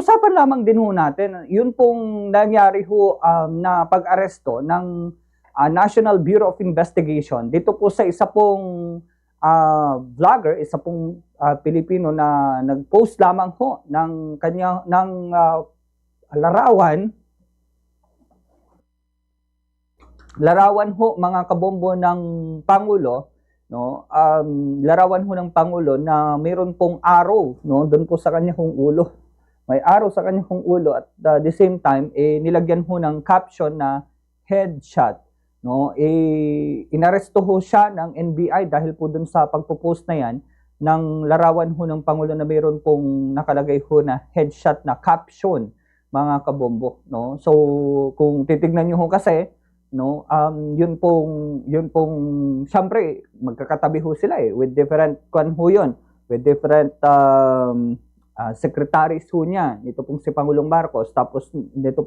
pag-usapan lamang din ho natin, yun pong nangyari ho na pag-aresto ng National Bureau of Investigation dito po sa isa pong vlogger, isa pong Pilipino na nag-post lamang ho ng larawan ho mga kabombo ng Pangulo, no? Larawan ho ng Pangulo na mayroon pong arrow, no, doon po sa kanyang ulo. May arrow sa kanyang ulo at the same time nilagyan ho ng caption na headshot, no? Inaresto ho siya ng NBI dahil po doon sa pagpo-post na yan ng larawan ho ng Pangulo na mayroon pong nakalagay ho na headshot na caption, mga kabombo, no? So kung titignan niyo ho kasi, no, yun pong syempre magkakatabi ho sila with different with different secretaries ho niya, ito pong si Pangulong Marcos, tapos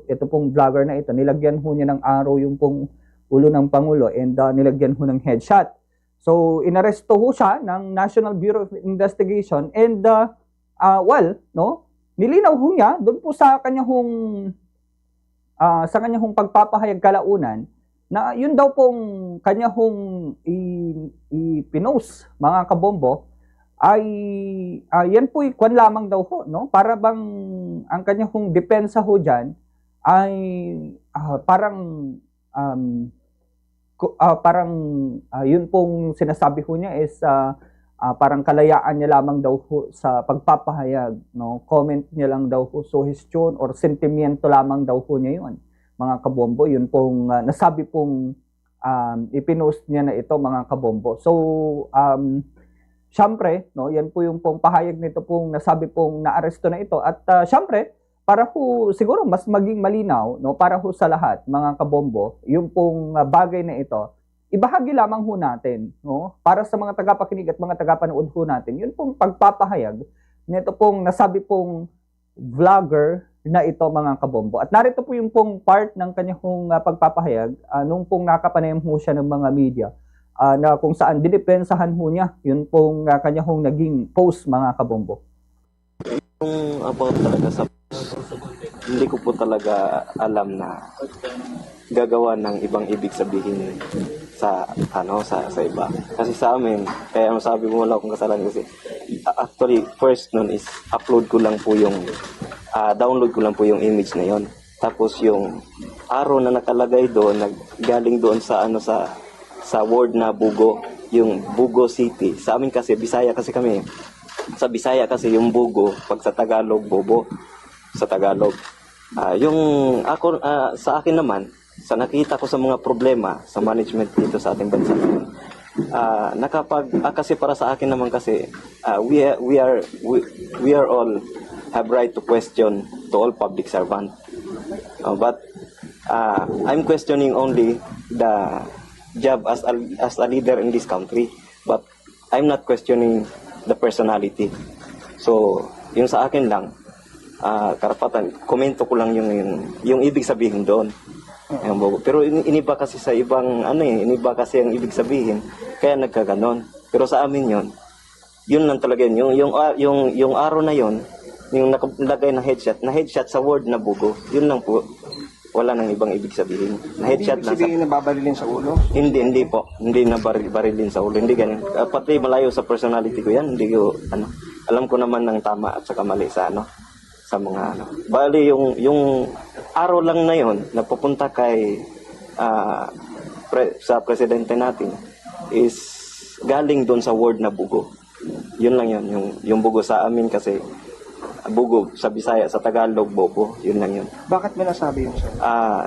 ito pong vlogger na ito, nilagyan ho niya ng arrow yung pong ulo ng Pangulo and nilagyan ho ng headshot. So inaresto ho siya ng National Bureau of Investigation and no, nilinaw ho niya doon po sa kanyang pagpapahayag kalaunan na yun daw pong kanya hong i-pinost, mga kabombo, ay yan po kwan lamang daw ho, no? Para bang ang kanya hong depensa ho dyan ay yun pong sinasabi ho niya is parang kalayaan niya lamang daw ho sa pagpapahayag, no? Comment niya lang daw ho, suhestyon or sentimiento lamang daw ho niya yun, mga kabombo. Yun pong nasabi pong ipinost niya na ito, mga kabombo. So syempre, no, yan po yung pong pahayag nito pong nasabi pong naaresto na ito at syempre para po siguro mas maging malinaw, no, para ho sa lahat, mga kabombo, yung pong bagay na ito ibahagi lamang ho natin, no, para sa mga tagapakinig at mga tagapanood ho natin, yun pong pagpapahayag nito pong nasabi pong vlogger na ito, mga kabombo. At narito po yung pong part ng kanyang pagpapahayag nung pong nakapanayam ho siya ng mga media na kung saan dinipensahan ho niya yun pong kanyang naging post, mga kabombo. Yung about talaga sa hindi ko po talaga alam na gagawa ng ibang ibig sabihin sa sa iba. Kasi sa amin, kaya masabi mo wala akong kasalanan kasi actually first nun is download ko lang po yung image na yon. Tapos yung arrow na nakalagay doon galing doon sa sa word na Bugo, yung Bugo City. Sa amin kasi Bisaya kasi kami. Sa Bisaya kasi yung Bugo, pag sa Tagalog Bobo sa Tagalog. Sa akin naman, sa nakita ko sa mga problema sa management dito sa ating bansa, kasi para sa akin naman kasi we are all have right to question to all public servant, but I'm questioning only the job as a leader in this country, but I'm not questioning the personality. So yung sa akin lang, karapatan, komento ko lang yung ibig sabihin doon. Pero iniba kasi sa ibang iniba kasi ang ibig sabihin, kaya nagkaganon. Pero sa amin yun lang talaga yung araw na yun, yung nakalagay na headshot sa word na Bugo, yun lang po. Wala nang ibang ibig sabihin. Na headshot lang. Hindi nababarilin sa ulo? Hindi po. Hindi na barilin sa ulo. Hindi ganun. Pati malayo sa personality ko yan. Hindi ko, alam ko naman ng tama at saka mali sa sa mga Bali, yung araw lang na yon napupunta kay sa presidente natin is galing doon sa word na Bugo. Yun lang yun. Yung Bugo sa amin kasi Bugo, sa Bisaya, sa Tagalog, Bobo, yun lang yun. Bakit mo nasabi yun, sir?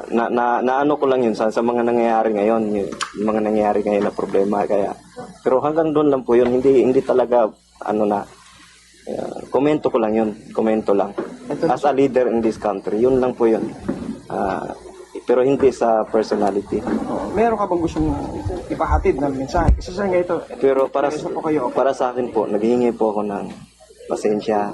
Naano ko lang yun sa mga nangyayari ngayon, yung mga nangyayari ngayon na problema, kaya, pero hanggang doon lang po yun, hindi talaga, komento ko lang yun, komento lang. As a leader in this country, yun lang po yun. Pero hindi sa personality. Meron ka bang gustong ipahatid na mensahe? Kasi sa nga ito, pero para sa akin po, naghihingi po ako ng pasensya,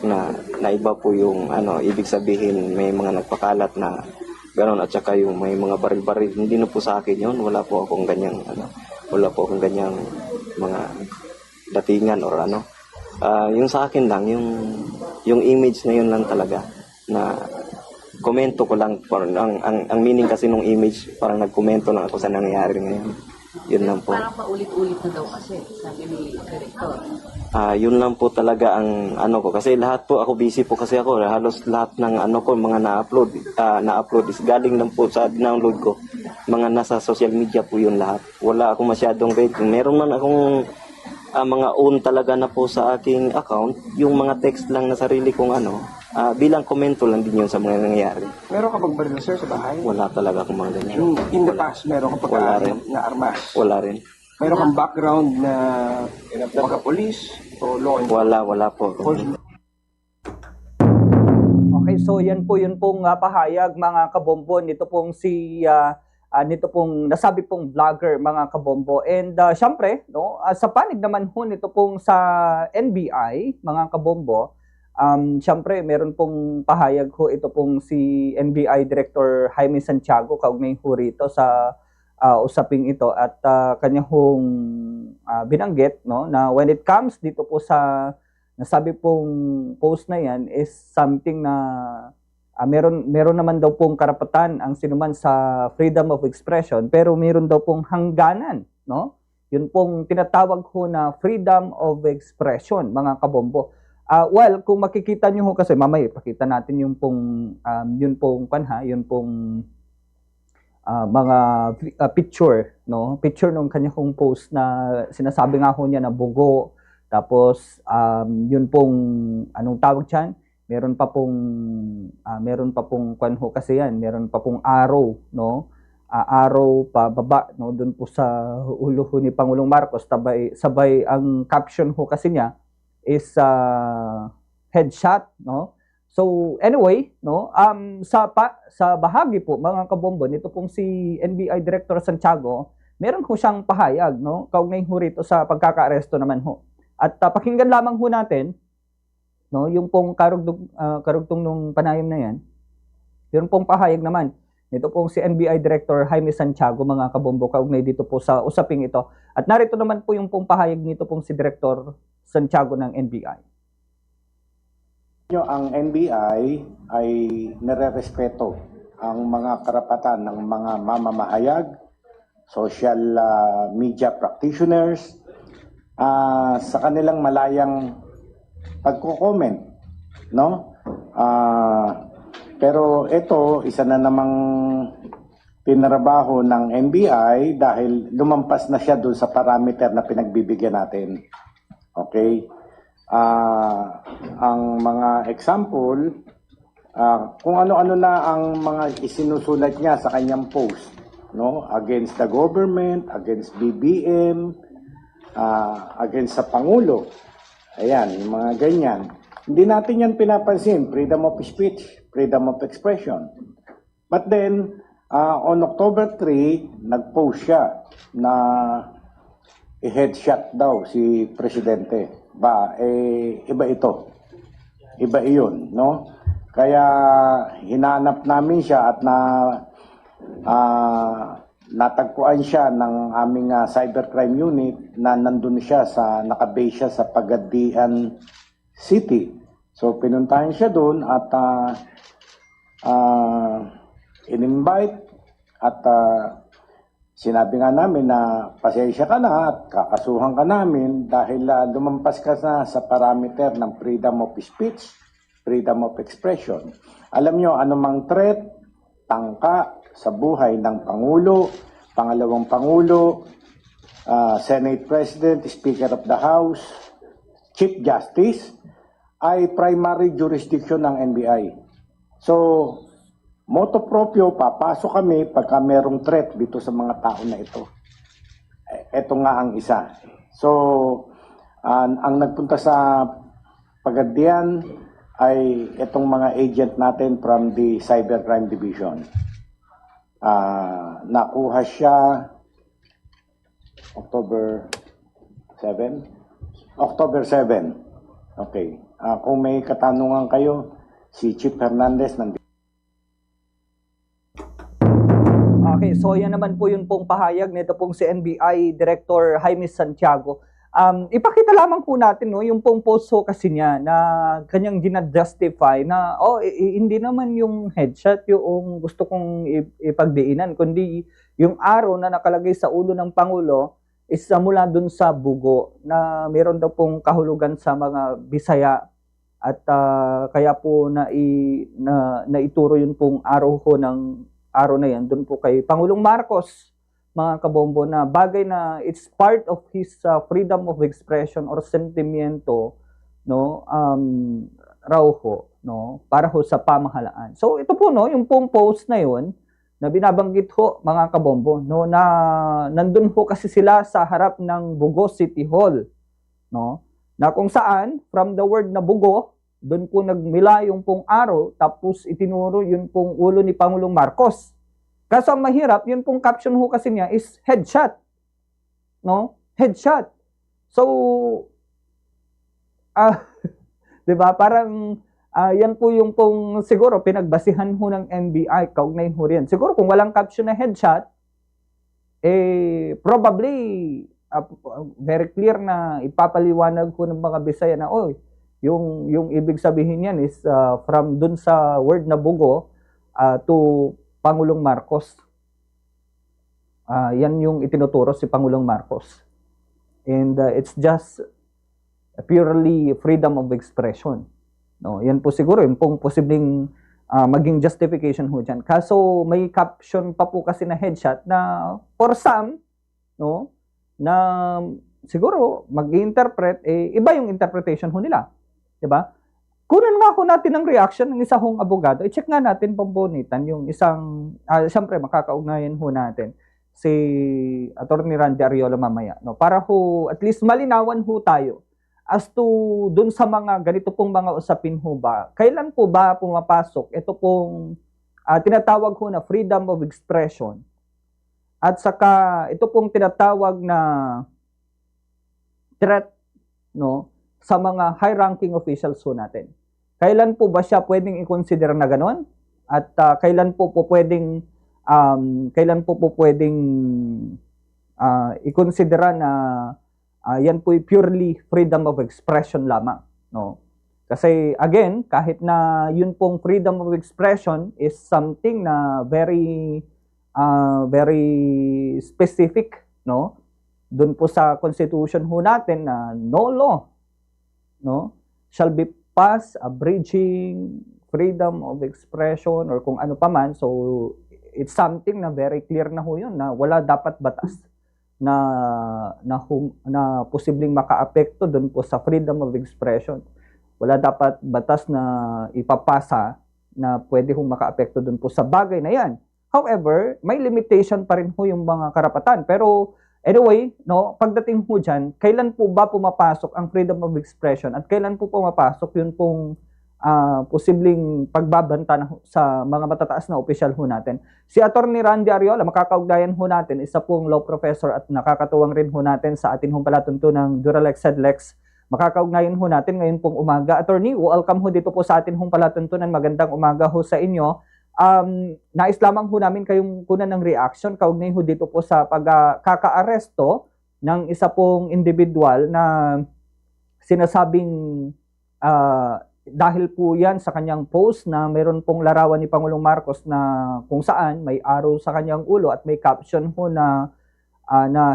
na iba po yung ibig sabihin, may mga nagpakalat na gano'n at saka yung may mga baril-baril, hindi na po sa akin yun, wala po akong ganyang mga datingan or Yung sa akin lang, yung image na yun lang talaga, na komento ko lang, ang meaning kasi nung image, parang nagkomento lang ako sa nangyayari ngayon. Yun lang po. Parang paulit-ulit na daw kasi, sabi ni Director. Yun lang po talaga ang ano ko. Kasi lahat po, ako busy po kasi ako. Halos lahat ng ano ko, mga na-upload is galing lang po sa download ko. Mga nasa social media po yun lahat. Wala akong masyadong rating. Meron man akong mga own talaga na po sa aking account. Yung mga text lang na sarili kong bilang komento lang din yun sa mga nangyayari. Meron ka bang baril, sir, sa bahay? Wala talaga akong mga ganyan. Yung in the past, meron ka Wala pagkain rin. na armas? Wala rin. Meron kang background na police o law enforcement? Wala po. Okay, so yun pong pahayag mga kabombo nito pong nito pong nasabi pong vlogger mga kabombo. And syempre, no, sa panig naman ho nito pong sa NBI mga kabombo, syempre meron pong pahayag ho ito pong si NBI Director Jaime Santiago kaugnay ho rito sa usaping ito at kanya hong binanggit, no, na when it comes dito po sa nasabi pong post na yan is something na meron naman daw pong karapatan ang sinuman sa freedom of expression, pero meron daw pong hangganan, no? Yun pong tinatawag ho na freedom of expression mga kabombo. Well, kung makikita nyo ho kasi mamaya ipakita natin yung pong mga picture, no? Picture nung kanya kong post na sinasabi nga ho niya na bugo. Tapos yun pong anong tawag diyan? Meron pa pong kanho kasi yan, meron pa pong arrow, no? Arrow pa baba, no, doon po sa ulo ho ni Pangulong Marcos, sabay ang caption ho kasi niya is headshot, no? So anyway, no, sa bahagi po mga kabombo nito pong si NBI Director Santiago, meron ho siyang pahayag, no, kaugnay ho rito sa pagkakaaresto naman ho. At pakinggan lamang ho natin, no, yung pong karugtong nung panayam na yan. Yung pong pahayag naman nito pong si NBI Director Jaime Santiago mga kabombo kaugnay dito po sa usaping ito. At narito naman po yung pong pahayag nito pong si Director Santiago ng NBI. Ang NBI ay nire-respeto ang mga karapatan ng mga mamamahayag, social media practitioners, sa kanilang malayang pagko-comment, no? Pero ito, isa na namang tinrabaho ng NBI dahil lumampas na siya doon sa parameter na pinagbibigyan natin. Okay? Ang mga example, kung ano-ano na ang mga isinusulat niya sa kanyang post, no, against the government, against BBM, against sa Pangulo. Ayan, yung mga ganyan. Hindi natin yan pinapansin, freedom of speech, freedom of expression. But then, on October 3, nag-post siya na i-headshot daw si Presidente. Iba ito. Iba iyon, no? Kaya hinanap namin siya at natagpuan siya ng aming cybercrime unit na nandun siya nakabase siya sa Pagadian City. So pinuntahan siya doon at in-invite at sinabi nga namin na pasensya ka na at kakasuhan ka namin dahil lumampas ka na sa parameter ng freedom of speech, freedom of expression. Alam nyo, anumang threat, tangka sa buhay ng Pangulo, Pangalawang Pangulo, Senate President, Speaker of the House, Chief Justice, ay primary jurisdiction ng NBI. So, moto proprio, papasok kami pagka merong threat dito sa mga tao na ito. Ito nga ang isa. So, ang nagpunta sa Pagadian ay itong mga agent natin from the Cybercrime Division. Nakuha siya October 7? October 7. Okay. Kung may katanungan kayo, si Chief Hernandez nandito. Okay, so yan naman po yun pong pahayag nito pong si NBI Director Jaime Santiago. ipakita lamang po natin, no, yung pong post ho kasi niya na kanyang ginadjustify na, hindi naman yung headshot yung gusto kong ipagdiinan, kundi yung arrow na nakalagay sa ulo ng Pangulo is mula dun sa bugo na meron daw pong kahulugan sa mga Bisaya at kaya po naituro yun pong arrow ho ng arrow na yan dun po kay Pangulong Marcos, mga kabombo, na bagay na it's part of his freedom of expression or sentimiento, no, raw ho, no, para ho sa pamahalaan. So ito po, no, yung pong post na yun na binabanggit ho, mga kabombo, no, na nandun ho kasi sila sa harap ng Bugo City Hall, no, na kung saan from the word na bugo, doon po nagmila yung pong arrow, tapos itinuro yun pong ulo ni Pangulong Marcos. Kaso ang mahirap, yun pong caption ho kasi niya is headshot. No? Headshot. So, 'di ba? Parang yan po yung pong siguro pinagbasihan ho ng NBI, kaugnay ho rin. Siguro kung walang caption na headshot, probably very clear na ipapaliwanag ko ng mga Bisaya na, yung ibig sabihin niyan is from dun sa word na bugo to Pangulong Marcos. Yan yung itinuturo si Pangulong Marcos. And it's just purely freedom of expression. No, yan po siguro yung pong posibleng maging justification ho dyan. Kaso may caption pa po kasi na headshot na for some, no, na siguro mag-interpret, iba yung interpretation ho nila. Diba? Kunan nga ho natin ang reaction ng isa hong abogado. I-check nga natin pambunitan yung isang, siyempre makakaugnayan ho natin si Attorney Randy Ariola mamaya. No? Para ho, at least malinawan ho tayo as to dun sa mga ganito pong mga usapin ho ba. Kailan po ba pumapasok ito pong tinatawag ho na freedom of expression at saka ito pong tinatawag na threat, no, sa mga high-ranking officials ho natin. Kailan po ba siya pwedeng i-consider na gano'n? At kailan po pwedeng i-consider na yan po purely freedom of expression lamang, no? Kasi again, kahit na yun pong freedom of expression is something na very specific, no? Doon po sa constitution ho natin na no law, no, shall be passed abridging freedom of expression or kung ano pa man. So it's something na very clear na ho yun na wala dapat batas na posibleng makaapekto doon po sa freedom of expression. Wala dapat batas na ipapasa na pwede hong makaapekto doon po sa bagay na yan. However, may limitation pa rin ho yung mga karapatan. Pero anyway, no, pagdating po dyan, kailan po ba pumapasok ang freedom of expression at kailan po pumapasok yun pong posibleng pagbabanta sa mga matataas na opisyal ho natin. Si Attorney Randy Ariola, makakaugnayan ho natin, isa pong law professor at nakakatuwang rin ho natin sa atin hong palatuntunang Duralex Sedlex. Makakaugnayan ho natin ngayon pong umaga. Attorney, welcome ho dito po sa atin hong palatuntunan. Magandang umaga ho sa inyo. Nais lamang ho namin kayong kunan ng reaction kaugnay ho dito po sa pagkaka-aresto ng isa pong individual na sinasabing dahil po yan sa kanyang post na meron pong larawan ni Pangulong Marcos na kung saan may arrow sa kanyang ulo at may caption ho na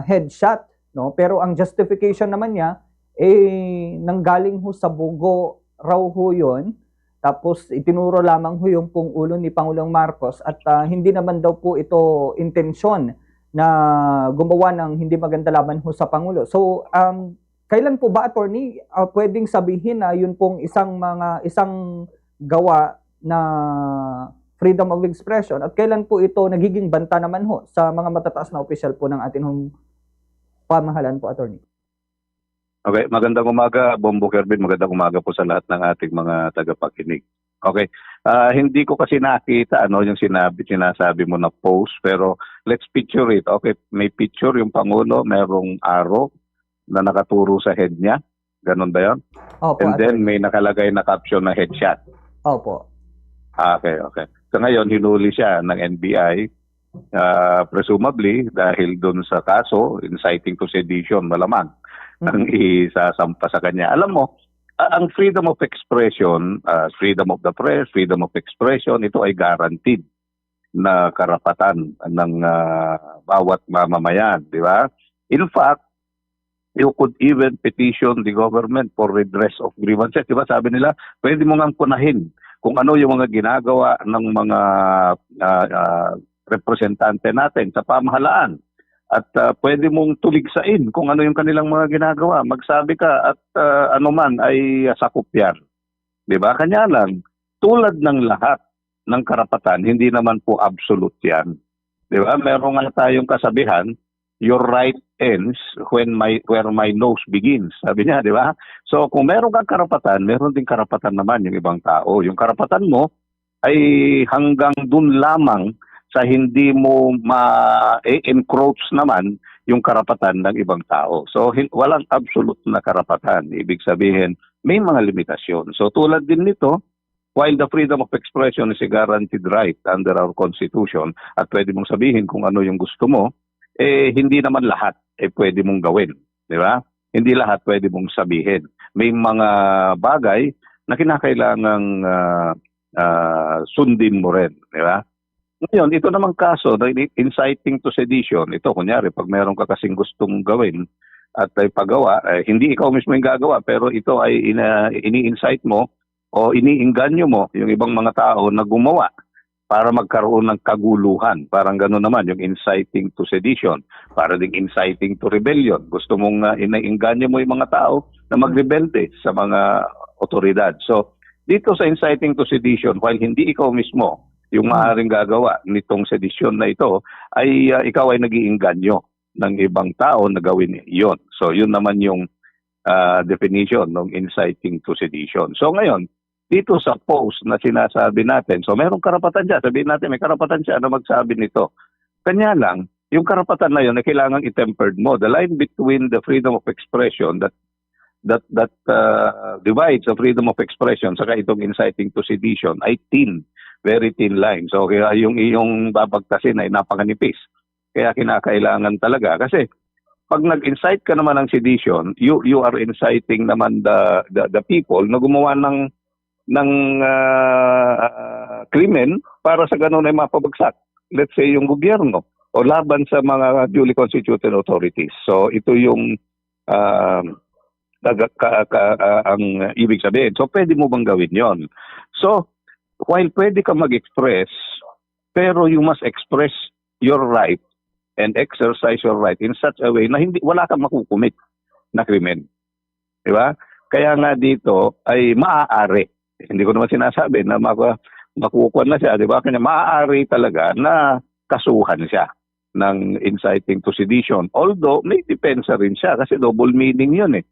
headshot, no? Pero ang justification naman niya nanggaling ho sa bugo raw ho yun. Tapos itinuro lamang ho yung pong ulo ni Pangulong Marcos at hindi naman daw po ito intensyon na gumawa ng hindi maganda laban ho sa Pangulo. So kailan po ba, attorney, pwedeng sabihin na yun pong isang gawa na freedom of expression at kailan po ito nagiging banta naman ho sa mga matataas na opisyal po ng ating pamahalaan po, attorney? Okay, magandang umaga, Bombo Kerbin. Magandang umaga po sa lahat ng ating mga tagapakinig. Okay, hindi ko kasi nakita yung sinasabi mo na post, pero let's picture it. Okay, may picture yung Pangulo, merong arrow na nakaturo sa head niya. Ganon ba yun? Opo, and then may nakalagay na caption na headshot. Opo. Okay. So ngayon, hinuli siya ng NBI, presumably dahil dun sa kaso, inciting to sedition, malamang. ang isasampa sa kanya. Alam mo, ang freedom of expression, freedom of the press, freedom of expression, ito ay guaranteed na karapatan ng bawat mamamayan, di ba? In fact, you could even petition the government for redress of grievances. Di ba sabi nila, pwede mo nga punahin kung ano yung mga ginagawa ng mga representante natin sa pamahalaan. At pwede mong tuligsain kung ano yung kanilang mga ginagawa. Magsabi ka at ano man ay sakop yan. Di ba? Kanya lang, tulad ng lahat ng karapatan, hindi naman po absolute yan. Di ba? Meron nga tayong kasabihan, your right ends where my nose begins. Sabi niya, di ba? So kung meron kang karapatan, meron din karapatan naman yung ibang tao. Yung karapatan mo ay hanggang dun lamang sa hindi mo ma-encroach naman yung karapatan ng ibang tao. So walang absolute na karapatan. Ibig sabihin, may mga limitasyon. So tulad din nito, while the freedom of expression is a guaranteed right under our Constitution at pwede mong sabihin kung ano yung gusto mo, hindi naman lahat pwede mong gawin. Di ba? Hindi lahat pwede mong sabihin. May mga bagay na kinakailangang sundin mo rin. Di ba? Ngayon, ito namang kaso, inciting to sedition, ito kunyari, pag meron ka kasing gustong gawin at ay pagawa, hindi ikaw mismo yung gagawa, pero ito ay ini-incite mo o iniinganyo mo yung ibang mga tao na gumawa para magkaroon ng kaguluhan. Parang gano'n naman, yung inciting to sedition, para ding inciting to rebellion. Gusto mong iniinganyo mo yung mga tao na magrebelde sa mga otoridad. So, dito sa inciting to sedition, while hindi ikaw mismo yung maaaring gagawa nitong sedisyon na ito, ay ikaw ay nag-iinganyo ng ibang tao na gawin yon. So, yun naman yung definition ng inciting to sedition. So, ngayon, dito sa post na sinasabi natin, so merong karapatan dyan. Sabihin natin, may karapatan siya na magsabi nito. Kanya lang, yung karapatan na yun na kailangang i-tempered mo. The line between the freedom of expression that divides the freedom of expression saka itong inciting to sedition ay thin. Very thin line. So kaya yung iyong babagtasin ay napakanipis. Kaya kinakailangan talaga. Kasi pag nag-incite ka naman ng sedition, you are inciting naman the people na gumawa ng krimen para sa ganun ay mapabagsak. Let's say yung gobyerno o laban sa mga duly constituted authorities. So ito yung ang ibig sabihin. So pwede mo bang gawin yon? So while pwede ka mag-express, pero you must express your right and exercise your right in such a way na wala kang makukumit na krimen. Diba? Kaya nga dito ay maaari. Hindi ko naman sinasabi na makukuha na siya. Diba? Kanya maaari talaga na kasuhan siya ng inciting to sedition. Although may depensa rin siya kasi double meaning yun eh.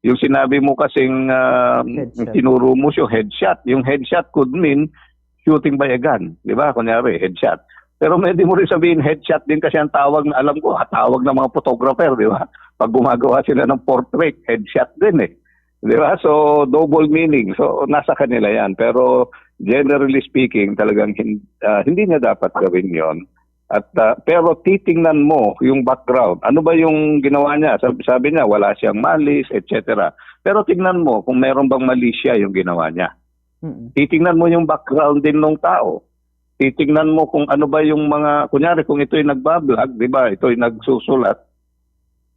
Yung sinabi mo kasing tinuro mo yung headshot. Yung headshot could mean shooting by a gun. Di ba? Kunyari, headshot. Pero pwede mo rin sabihin headshot din kasi ang tawag na alam ko, tawag ng mga photographer, di ba? Pag gumagawa sila ng portrait, headshot din eh. Di ba? So, double meaning. So, nasa kanila yan. Pero generally speaking, talagang hindi niya dapat gawin yon. At pero titingnan mo yung background. Ano ba yung ginawa niya? Sabi niya wala siyang malis, etc. Pero tingnan mo kung meron bang mali siya yung ginawa niya. Titingnan mo yung background din ng tao. Titingnan mo kung ano ba yung mga, kunyari kung ito'y nagbablog, di ba? Ito'y nagsusulat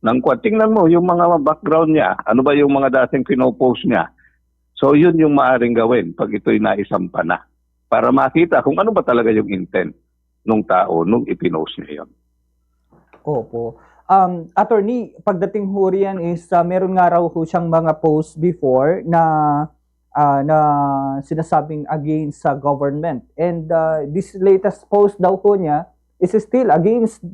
ng kwan. Tingnan mo yung mga background niya. Ano ba yung mga dating pinopost niya? So yun yung maaaring gawin pag ito'y naisampa na. Para makita kung ano ba talaga yung intent nung tao nung ipinost niya yun. Opo. Attorney, pagdating ho riyan is meron nga raw ho siyang mga posts before na sinasabing against sa government. And this latest post daw ho niya is still against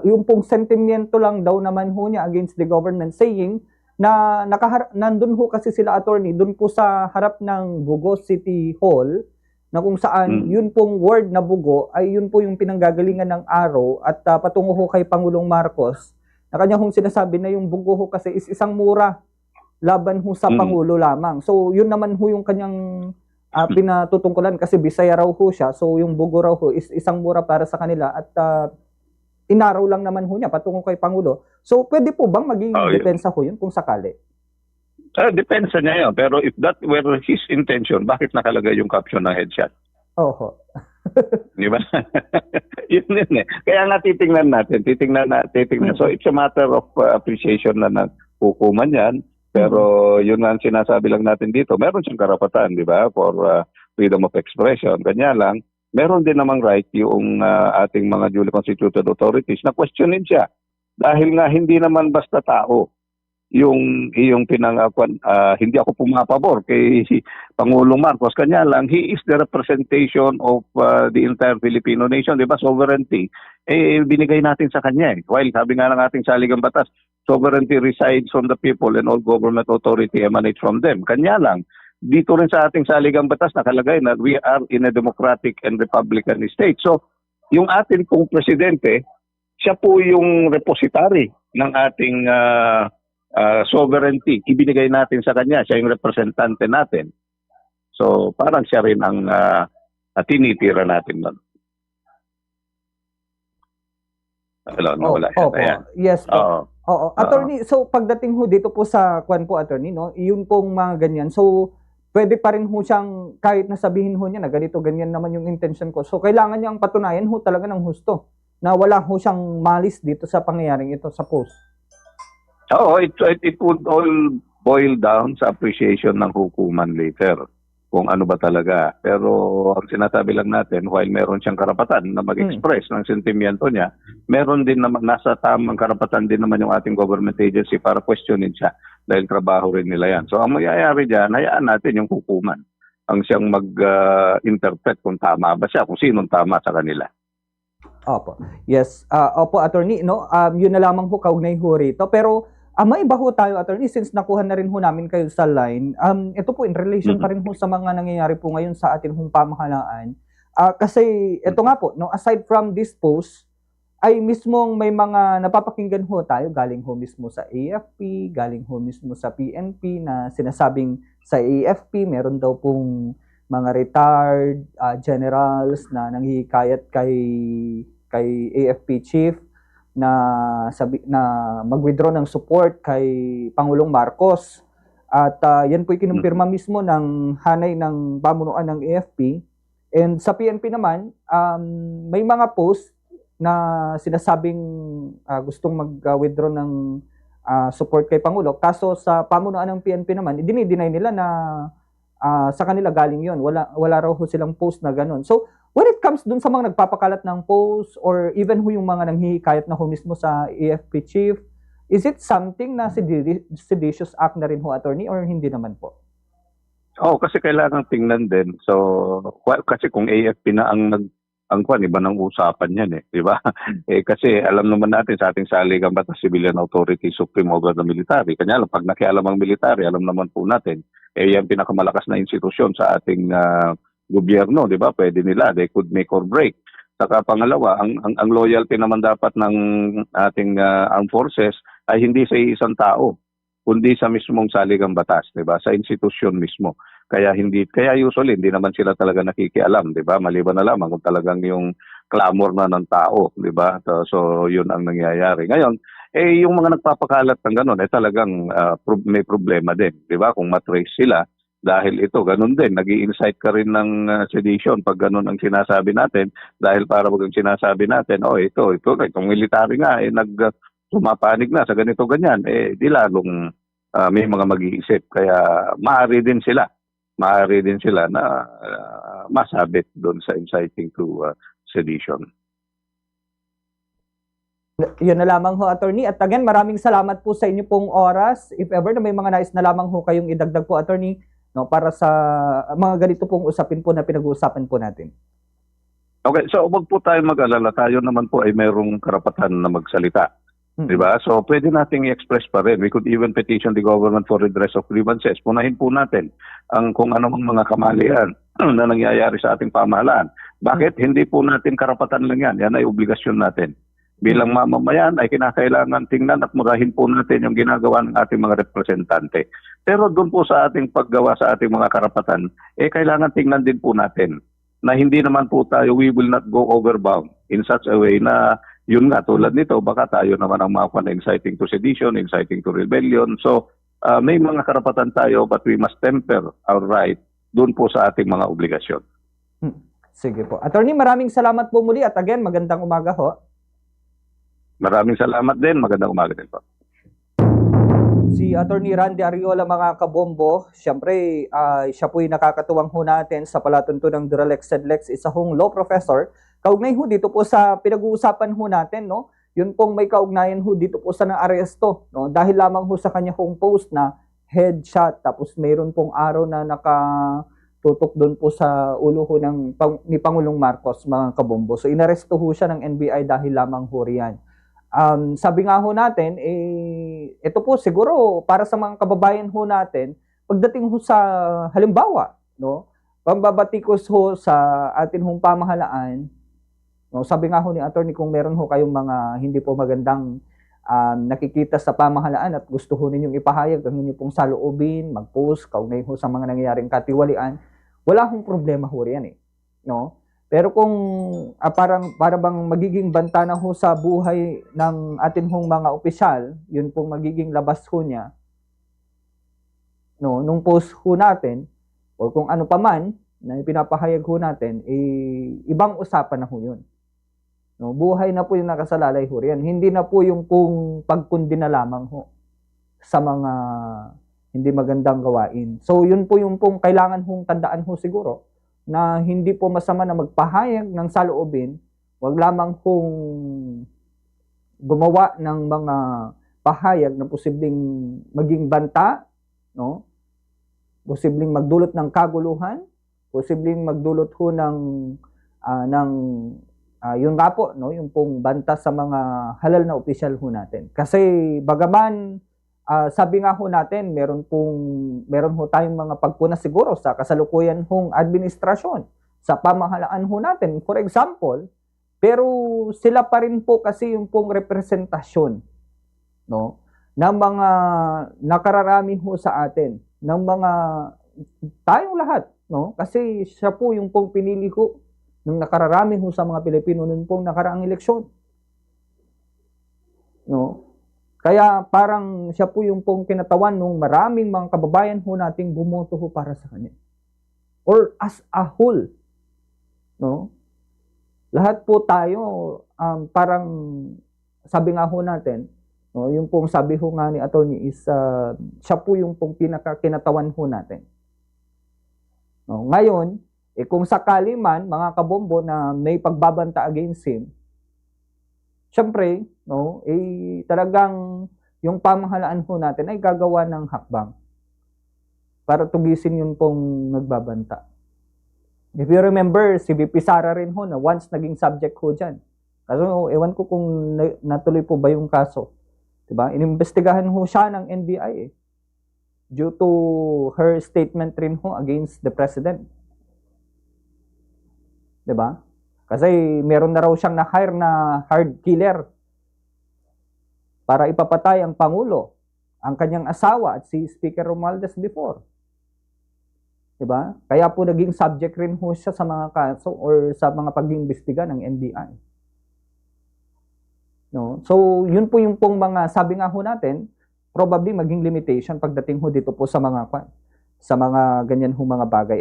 yung pong sentimento lang daw naman ho niya against the government, saying na nandun ho kasi sila, attorney, dun po sa harap ng Bugo City Hall, na kung saan yun pong word na bugo ay yun po yung pinanggagalingan ng araw at patungo ho kay Pangulong Marcos, na kanya hong sinasabi na yung bugo ho kasi is isang mura laban ho sa Pangulo lamang. So yun naman ho yung kanyang pinatutungkulan kasi Bisaya raw ho siya. So yung bugo raw ho is isang mura para sa kanila at inaraw lang naman ho niya patungo kay Pangulo. So, pwede po bang maging Oh, yun. depensa ho yun kung sakali? Depende sa niya yun. Pero if that were his intention, bakit nakalagay yung caption ng headshot? Oho. Di ba? Yun eh. Kaya nga titingnan natin. So it's a matter of appreciation na ng hukuman yan. Pero yun nga ang sinasabi lang natin dito. Meron siyang karapatan, di ba? For freedom of expression. Kanya lang, meron din namang right yung ating mga duly constituted authorities na questionin siya. Dahil nga hindi naman basta tao yung iyong pinangakuan. Hindi ako pumapabor kay Pangulong Marcos. Kanya lang, he is the representation of the entire Filipino nation, di ba? Sovereignty. Binigay natin sa kanya eh. While sabi nga ng ating saligang batas, sovereignty resides on the people and all government authority emanates from them. Kanya lang, dito rin sa ating saligang batas nakalagay na we are in a democratic and republican state. So, yung ating pong presidente, siya po yung repository ng ating sovereignty. Ibinigay natin sa kanya, siya yung representante natin. So, parang siya rin ang tinitira natin nun. Hello, nawala siya. Opo. Ayan. Yes po. Oo. Oo. Attorney, so pagdating ho dito po sa kwan po, attorney, no, yun pong mga ganyan. So, pwede pa rin ho siyang, kahit na sabihin ho niya na ganito, ganyan naman yung intention ko. So, kailangan niyang patunayan ho talaga ng husto na wala ho siyang malis dito sa pangyayaring ito sa post. Oo, it would all boil down sa appreciation ng hukuman later kung ano ba talaga. Pero ang sinasabi lang natin, while meron siyang karapatan na mag-express ng sentimiento niya, meron din naman, nasa tamang karapatan din naman yung ating government agency para questionin siya dahil trabaho rin nila yan. So ang mangyayari dyan, hayaan natin yung hukuman ang siyang mag-interpret kung tama ba siya, kung sinong tama sa kanila. Opo. Yes. Opo, attorney, no? Yun na lamang ho kaugnay ho rito. Pero may iba ho tayo, attorney, since nakuha na rin ho namin kayo sa line. Ito po in relation pa rin ho sa mga nangyayari po ngayon sa ating hong pamahalaan. Kasi ito nga po, no, aside from this post, ay mismong may mga napapakinggan ho tayo galing ho mismo sa AFP, galing ho mismo sa PNP na sinasabing sa AFP meron daw pong mga retired generals na nanghihikayat kay AFP chief na mag-withdraw ng support kay Pangulong Marcos. At yan po kinumpirma mismo ng hanay ng pamunuan ng AFP. And sa PNP naman, may mga post na sinasabing gustong mag-withdraw ng support kay Pangulo. Kaso sa pamunuan ng PNP naman, dinideny nila na sa kanila galing yon. Wala raw ho silang post na ganun. So, when it comes dun sa mga nagpapakalat ng post or even ho yung mga nanghihikayat na ho mismo sa AFP chief, is it something na seditious act na rin ho, attorney, or hindi naman po? Kasi kailangan tingnan din. So, kasi kung AFP na ang iba ng usapan yan di ba? Kasi alam naman natin sa ating saligang batas, civilian authority supreme over the military. Kanya lang, pag nakialam ang military, alam naman po natin, yan pinakamalakas na institusyon sa ating gobyerno, di ba? Pwede nila, they could make or break. Saka pangalawa, ang loyalty naman dapat ng ating armed forces ay hindi sa isang tao, kundi sa mismong saligang batas, di ba? Sa institusyon mismo. Kaya usually hindi naman sila talaga nakikialam, 'di ba? Maliban na lamang kung talagang yung clamor na ng tao, 'di ba? So 'yun ang nangyayari. Ngayon, yung mga nagpapakalat ng ganun talagang may problema din, 'di ba? Kung matrace sila dahil ito ganun din, nag-i-incite ka rin ng sedition pag ganun ang sinasabi natin dahil para wag ang sinasabi natin, itong military nga sumapanig na sa ganito ganyan, di lalong may mga mag-iisip kaya maaari din sila na masabit doon sa inciting to sedition. Yun na lamang ho, attorney. At again, maraming salamat po sa inyo pong oras. If ever na may mga nais na lamang ho kayong idagdag po, attorney, no, para sa mga ganito pong usapin po na pinag-uusapan po natin. Okay, so wag po tayo mag-alala. Tayo naman po ay mayroong karapatan na magsalita. Diba? So, pwede nating i-express pa rin. We could even petition the government for redress of grievances. Punahin po natin kung anong mga kamalian na nangyayari sa ating pamahalaan. Bakit? Hindi po natin karapatan lang yan. Yan ay obligasyon natin. Bilang mamamayan ay kinakailangan tingnan at murahin po natin yung ginagawa ng ating mga representante. Pero doon po sa ating paggawa sa ating mga karapatan, kailangan tingnan din po natin na hindi naman po tayo, we will not go overbound in such a way na yun nga, tulad nito, baka tayo naman ang mga na inciting to sedition, inciting to rebellion. So, may mga karapatan tayo, but we must temper our right doon po sa ating mga obligasyon. Sige po. Attorney, maraming salamat po muli at again, magandang umaga ho. Maraming salamat din. Magandang umaga din po. Si Attorney Randy Ariola, mga kabombo, siyempre siya po yung nakakatuwang ho natin sa palatuntunang Duralex Sedlex, isa hong law professor. Kaugnay ho dito po sa pinag-uusapan ho natin, no? Yun pong may kaugnayan ho dito po sa nang-aresto, no? Dahil lamang ho sa kanya hong post na headshot, tapos mayroon pong araw na nakatutok doon po sa ulo ho ni Pangulong Marcos, mga kabombo. So inaresto ho siya ng NBI dahil lamang ho riyan. Sabi nga ho natin, ito po siguro para sa mga kababayan ho natin, pagdating ho sa halimbawa, no, pambabatikos ho sa atin hong pamahalaan, no, sabi nga ho ni attorney, kung meron ho kayong mga hindi po magandang nakikita sa pamahalaan at gusto ho ninyong ipahayag ang inyong pong saloobin, mag-post, kaugnay ho sa mga nangyayaring katiwalian, wala hong problema ho riyan no? Pero kung para bang magiging banta na ho sa buhay ng atin hong mga opisyal, yun pong magiging labas ho niya, no, nung post ho natin, o kung ano pa man na pinapahayag ho natin, ibang usapan na ho yun. No, buhay na po yung nakasalalay ho riyan. Hindi na po yung pong pagkundi na lamang ho sa mga hindi magandang gawain. So yun po yung pong kailangan hong tandaan ho siguro, na hindi po masama na magpahayag ng saloobin, wag lamang kung gumawa ng mga pahayag na posibleng maging banta, no? Posibleng magdulot ng kaguluhan, posibleng magdulot ho ng yun nga po, no, yung pong banta sa mga halal na opisyal ho natin. Kasi bagaman sabi nga ho natin, meron ho tayong mga pagpuna siguro sa kasalukuyan hong administrasyon, sa pamahalaan ho natin, for example, pero sila pa rin po kasi yung pong representasyon, no, ng mga nakararami ho sa atin, ng mga tayong lahat, no, kasi siya po yung pong pinili ho ng nakararami ho sa mga Pilipino noon pong nakaraang eleksyon, no. Kaya parang siya po yung pong kinatawan ng maraming mga kababayan ho nating bumoto ho para sa kanya. Or as a whole. No? Lahat po tayo, parang sabi nga ho natin, no, yung pong sabi ho nga ni attorney is, siya po yung pong pinaka-kinatawan ho natin. No? Ngayon, kung sakali man, mga kabombo, na may pagbabanta against him, siyempre, no, talagang yung pamahalaan ho natin ay gagawa ng hakbang para tugisin yun pong nagbabanta. If you remember, si VP Sara rin ho na once naging subject ho dyan. Kasi ewan ko kung natuloy po ba yung kaso. Diba? Inimbestigahan ho siya ng NBI due to her statement rin ho against the president. Diba? Kasi meron na raw siyang na-hire na hard killer para ipapatay ang Pangulo, ang kanyang asawa at si Speaker Romualdez before. Diba? Kaya po naging subject rin ho siya sa mga kaso or sa mga pag-iimbestiga ng NBI. No? So, yun po yung pong mga, sabi nga ho natin, probably maging limitation pagdating ho dito po sa mga ganyan ho mga bagay.